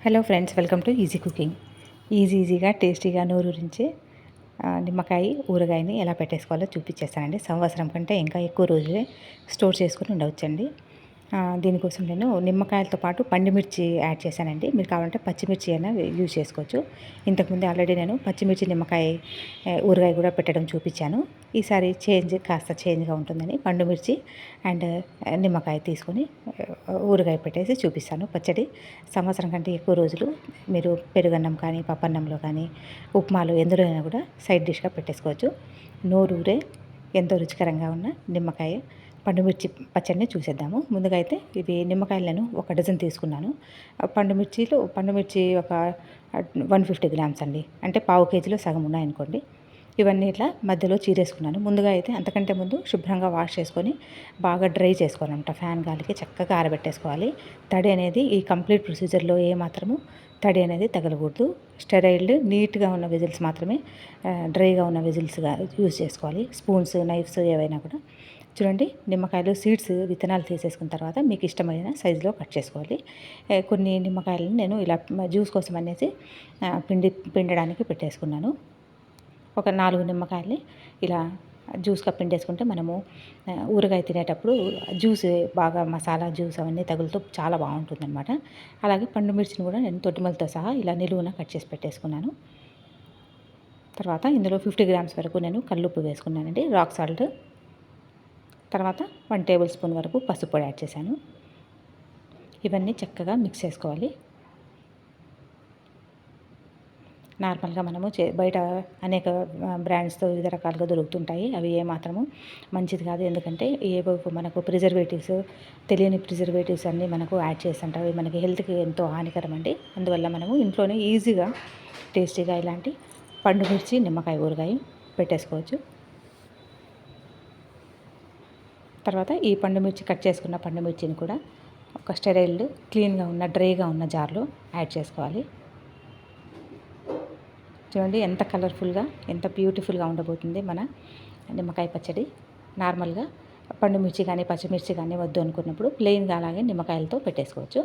Hello friends, welcome to easy cooking. ఈజీగా టేస్టీగా నోరూరించే నిమ్మకాయ ఊరగాయని ఎలా పెట్టేసుకోవాలో చూపించేస్తానండి. సంవత్సరం కంటే ఇంకా ఎక్కువ రోజులే స్టోర్ చేసుకుని ఉండవచ్చండి. దీనికోసం నేను నిమ్మకాయలతో పాటు పండుమిర్చి యాడ్ చేశానండి. మీరు కావాలంటే పచ్చిమిర్చి అయినా యూజ్ చేసుకోవచ్చు. ఇంతకుముందు ఆల్రెడీ నేను పచ్చిమిర్చి నిమ్మకాయ ఊరగాయ కూడా పెట్టడం చూపించాను. ఈసారి కాస్త చేంజ్గా ఉంటుందని పండుమిర్చి అండ్ నిమ్మకాయ తీసుకొని ఊరగాయ పెట్టేసి చూపిస్తాను. పచ్చడి సంవత్సరం కంటే ఎక్కువ రోజులు మీరు పెరుగన్నం కానీ, పప్పన్నంలో కానీ, ఉప్మాలో ఎందులో అయినా కూడా సైడ్ డిష్గా పెట్టేసుకోవచ్చు. నోరూరే ఎంతో రుచికరంగా ఉన్న నిమ్మకాయ పండుమిర్చి పచ్చడిని చూసేద్దాము. ముందుగా అయితే ఇవి నిమ్మకాయలను 1 డజన్ తీసుకున్నాను. పండుమిర్చి ఒక 150 గ్రామ్స్ అండి, అంటే పావు కేజీలో సగం ఉన్నాయనుకోండి. ఇవన్నీ ఇట్లా మధ్యలో చీరేసుకున్నాను. ముందుగా అయితే అంతకంటే ముందు శుభ్రంగా వాష్ చేసుకొని బాగా డ్రై చేసుకోవాలంట. ఫ్యాన్ గాలికి చక్కగా ఆరబెట్టేసుకోవాలి. తడి అనేది ఈ కంప్లీట్ ప్రొసీజర్లో ఏమాత్రము తడి అనేది తగలకూడదు. స్టెరైల్డ్ నీట్గా ఉన్న విజిల్స్ మాత్రమే, డ్రైగా ఉన్న విజిల్స్గా యూజ్ చేసుకోవాలి. స్పూన్స్, నైఫ్స్ ఏవైనా కూడా. చూడండి, నిమ్మకాయలు సీడ్స్ విత్తనాలు తీసేసుకున్న తర్వాత మీకు ఇష్టమైన సైజులో కట్ చేసుకోవాలి. కొన్ని నిమ్మకాయలను నేను ఇలా జ్యూస్ కోసం అనేసి పిండడానికి పెట్టేసుకున్నాను. ఒక 4 నిమ్మకాయల్ని ఇలా జ్యూస్గా పిండేసుకుంటే మనము ఊరగాయ తినేటప్పుడు జ్యూస్ బాగా మసాలా జ్యూస్ అవన్నీ తగులుతూ చాలా బాగుంటుందన్నమాట. అలాగే పండుమిర్చిని కూడా నేను తొట్టిమలతో సహా ఇలా నిలువున కట్ చేసి పెట్టేసుకున్నాను. తర్వాత ఇందులో 50 గ్రామ్స్ వరకు నేను కల్లుప్పు వేసుకున్నానండి, రాక్ సాల్ట్. తర్వాత 1 టేబుల్ స్పూన్ వరకు పసుపు పొడి యాడ్ చేశాను. ఇవన్నీ చక్కగా మిక్స్ చేసుకోవాలి. నార్మల్గా మనము బయట అనేక బ్రాండ్స్తో వివిధ రకాలుగా దొరుకుతుంటాయి. అవి ఏమాత్రము మంచిది కాదు. ఎందుకంటే ఏవో మనకు ప్రిజర్వేటివ్స్, తెలియని ప్రిజర్వేటివ్స్ అన్నీ మనకు యాడ్ చేస్తుంటాయి. అవి మనకి హెల్త్కి ఎంతో హానికరం అండి. అందువల్ల మనము ఇంట్లోనే ఈజీగా టేస్టీగా ఇలాంటి పండుమిర్చి నిమ్మకాయ ఊరగాయ పెట్టేసుకోవచ్చు. తర్వాత ఈ పండుమిర్చి కట్ చేసుకున్న పండుమిర్చిని కూడా ఒక స్టెరైల్డ్ క్లీన్గా ఉన్న డ్రైగా ఉన్న జార్లో యాడ్ చేసుకోవాలి. చూడండి ఎంత కలర్ఫుల్గా, ఎంత బ్యూటిఫుల్గా ఉండబోతుంది మన నిమ్మకాయ పచ్చడి. నార్మల్గా పండుమిర్చి కానీ పచ్చిమిర్చి కానీ వద్దు అనుకున్నప్పుడు ప్లెయిన్గా అలాగే నిమ్మకాయలతో పెట్టేసుకోవచ్చు.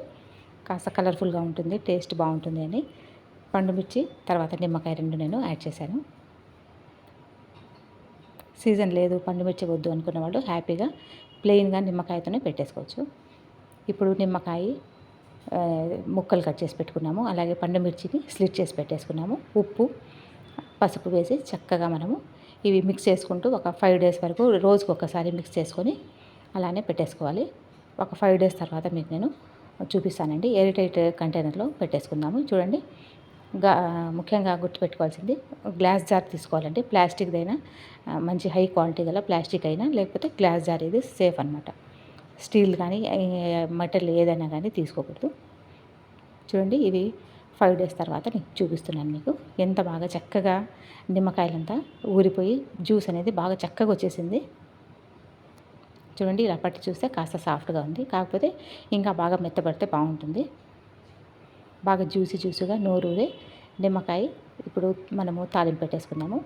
కాస్త కలర్ఫుల్గా ఉంటుంది, టేస్ట్ బాగుంటుంది అని పండుమిర్చి తర్వాత నిమ్మకాయ 2 నేను యాడ్ చేశాను. సీజన్ లేదు, పండుమిర్చి వద్దు అనుకున్న వాళ్ళు హ్యాపీగా ప్లెయిన్గా నిమ్మకాయతోనే పెట్టేసుకోవచ్చు. ఇప్పుడు నిమ్మకాయ ముక్కలు కట్ చేసి పెట్టుకున్నాము. అలాగే పండుమిర్చిని స్లిట్ చేసి పెట్టేసుకున్నాము. ఉప్పు, పసుపు వేసి చక్కగా మనము ఇవి మిక్స్ చేసుకుంటూ ఒక 5 డేస్ వరకు రోజుకు ఒకసారి మిక్స్ చేసుకొని అలానే పెట్టేసుకోవాలి. ఒక 5 డేస్ తర్వాత మీకు నేను చూపిస్తానండి. ఎయిర్ టైట్ కంటైనర్లో పెట్టేసుకుందాము. చూడండి, ముఖ్యంగా గుర్తుపెట్టుకోవాల్సింది గ్లాస్ జార్ తీసుకోవాలండి. ప్లాస్టిక్దైనా మంచి హై క్వాలిటీ గల ప్లాస్టిక్ అయినా, లేకపోతే గ్లాస్ జార్ ఇది సేఫ్ అనమాట. స్టీల్ కానీ మెటల్ ఏదైనా కానీ తీసుకోకూడదు. చూడండి, ఇవి 5 డేస్ తర్వాత నేను చూపిస్తున్నాను మీకు. ఎంత బాగా చక్కగా నిమ్మకాయలంతా ఊరిపోయి జ్యూస్ అనేది బాగా చక్కగా వచ్చేసింది. చూడండి, ఇలా పట్టి చూస్తే కాస్త సాఫ్ట్గా ఉంది. కాకపోతే ఇంకా బాగా మెత్తపడితే బాగుంటుంది. బాగా జ్యూసీగా నోరూరే నిమ్మకాయ ఇప్పుడు మనము తాలింపు పెట్టేసుకుందాము.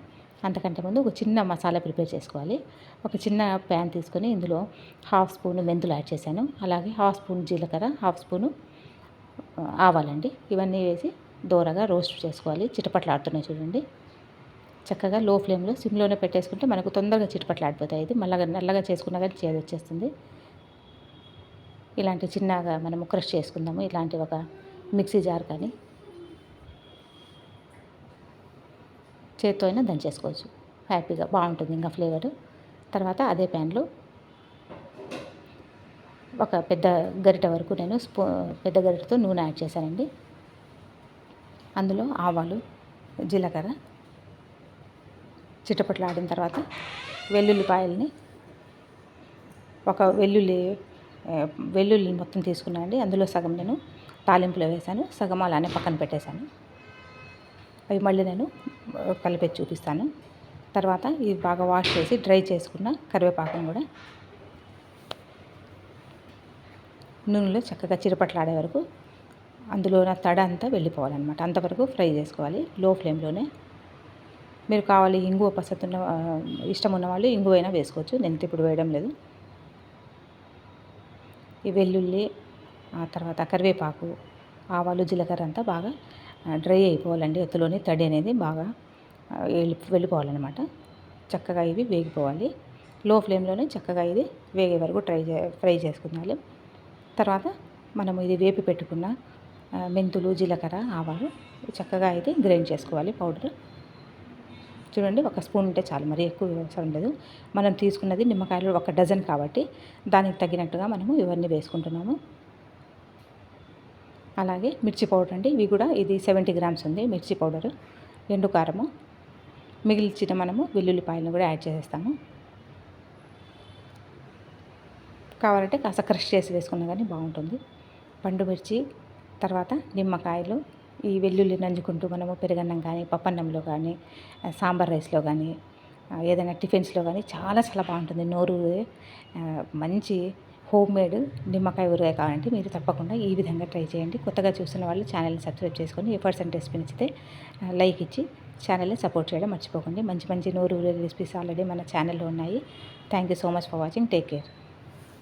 అంతకంటే ముందు ఒక చిన్న మసాలా ప్రిపేర్ చేసుకోవాలి. ఒక చిన్న ప్యాన్ తీసుకొని ఇందులో 1/2 స్పూన్ మెంతులు యాడ్ చేశాను. అలాగే 1/2 స్పూన్ జీలకర్ర, 1/2 స్పూను ఆవాలండి. ఇవన్నీ వేసి దోరగా రోస్ట్ చేసుకోవాలి. చిటపట్లాడుతున్నాయి చూడండి. చక్కగా లో ఫ్లేమ్లో సిమ్లోనే పెట్టేసుకుంటే మనకు తొందరగా చిటపట్లాడిపోతాయి. ఇది మళ్ళీ నల్లగా చేసుకున్నా కానీ చేదు వచ్చేస్తుంది. ఇలాంటి చిన్నగా మనము క్రష్ చేసుకుందాము. ఇలాంటి ఒక మిక్సీ జార్ కానీ చేత్తో అయినా దంచేసుకోవచ్చు. హ్యాపీగా బాగుంటుంది ఇంకా ఫ్లేవర్. తర్వాత అదే ప్యాన్లో ఒక పెద్ద గరిటె వరకు నేను పెద్ద గరిటెతో నూనె యాడ్ చేశానండి. అందులో ఆవాలు, జీలకర్ర చిటపట్లాడిన తర్వాత వెల్లుల్లిపాయల్ని ఒక వెల్లుల్లి మొత్తం తీసుకున్నానండి. అందులో సగం నేను తాలింపులో వేశాను, సగం అలానే పక్కన పెట్టేశాను. అవి మళ్ళీ నేను కలిపేసి చూపిస్తాను. తర్వాత ఇవి బాగా వాష్ చేసి డ్రై చేసుకున్న కరివేపాకును కూడా నూనెలో చక్కగా చిరపట్లాడే వరకు అందులో ఉన్న తడ అంతా వెళ్ళిపోవాలన్నమాట. అంతవరకు ఫ్రై చేసుకోవాలి లో ఫ్లేమ్లోనే. మీరు కావాలి ఇంగువ ఇష్టం ఉన్న వాళ్ళు ఇంగువ అయినా వేసుకోవచ్చు. నేను ఇప్పుడు వేయడం లేదు. ఈ వెల్లుల్లి, తర్వాత కరివేపాకు, ఆవాలు జీలకర్ర అంతా బాగా డ్రై అయిపోవాలండి. ఎత్తులోని తడి అనేది బాగా వెళ్ళిపోవాలన్నమాట. చక్కగా ఇవి వేగిపోవాలి. లో ఫ్లేమ్లోనే చక్కగా ఇది వేగే వరకు ఫ్రై చేసుకుందాలి. తర్వాత మనము ఇది వేపి పెట్టుకున్న మెంతులు, జీలకర్ర, ఆవాలు చక్కగా ఇది గ్రైండ్ చేసుకోవాలి పౌడర్. చూడండి, ఒక స్పూన్ ఉంటే చాలు, మరి ఎక్కువ అవసరం లేదు. మనం తీసుకున్నది నిమ్మకాయలు 1 డజన్ కాబట్టి దానికి తగినట్టుగా మనము ఇవన్నీ వేసుకుంటున్నాము. అలాగే మిర్చి పౌడర్ అండి, ఇవి కూడా ఇది 70 గ్రామ్స్ ఉంది మిర్చి పౌడరు. ఎండు కారము, మిగిలిచిన మనము వెల్లుల్లిపాయలను కూడా యాడ్ చేసేస్తాము. కావాలంటే కాస్త క్రష్ చేసి వేసుకున్నా కానీ బాగుంటుంది. పండు మిర్చి, తర్వాత నిమ్మకాయలు, ఈ వెల్లుల్లి నంజుకుంటూ మనము పెరుగన్నం కానీ, పప్పన్నంలో కానీ, సాంబార్ రైస్లో కానీ, ఏదైనా టిఫిన్స్లో కానీ చాలా చాలా బాగుంటుంది. నోరు మంచి హోమ్ మేడ్ నిమ్మకాయ ఊరగాయ కావాలంటే మీరు తప్పకుండా ఈ విధంగా ట్రై చేయండి. కొత్తగా చూస్తున్న వాళ్ళు ఛానల్ని సబ్స్క్రైబ్ చేసుకొని ఎఫర్ట్స్ అండ్ రెసిపీ నచ్చితే లైక్ ఇచ్చి ఛానల్ని సపోర్ట్ చేయడం మర్చిపోకండి. మంచి మంచి నోరు ఊరే రెసిపీస్ ఆల్రెడీ మన ఛానల్లో ఉన్నాయి. Thank you so much for watching. Take care.